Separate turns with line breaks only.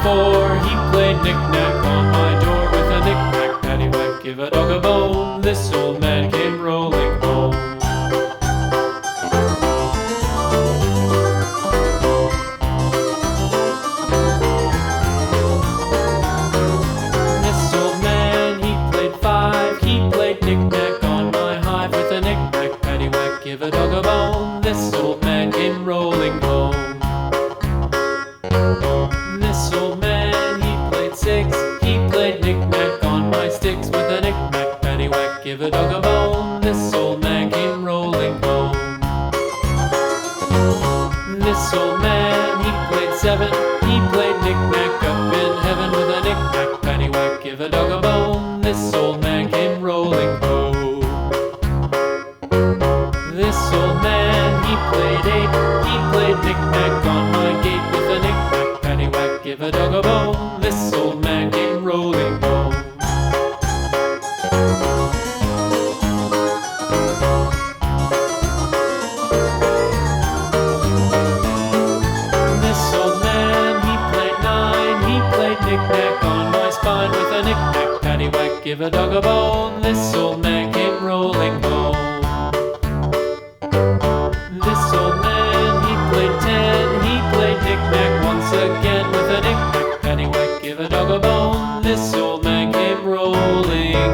4, he played knick-knack on my door with a knick-knack, paddywhack, give a dog a bone. This old man came rolling home. This old man, he played 5, he played knick-knack on my hive with a knick-knack, paddywhack, give a dog a bone. This old man came rolling home. This old man, he played 6, he played knick-knack on my sticks with a knick-knack, paddywhack, give a dog a bone. This old man came rolling home. This old man, he played 7, he played knick-knack up in heaven with a knick-knack, paddywhack, give a dog a bone. This old man came rolling home. This old man, he played 8, he played knick-knack on my gate with a knick-knack, paddywhack, give a dog a bone. This old man came rolling home. This old man, he played 9, he played knick-knack on my spine with a knick-knack, paddywhack, give a dog a bone. This old man came rolling home.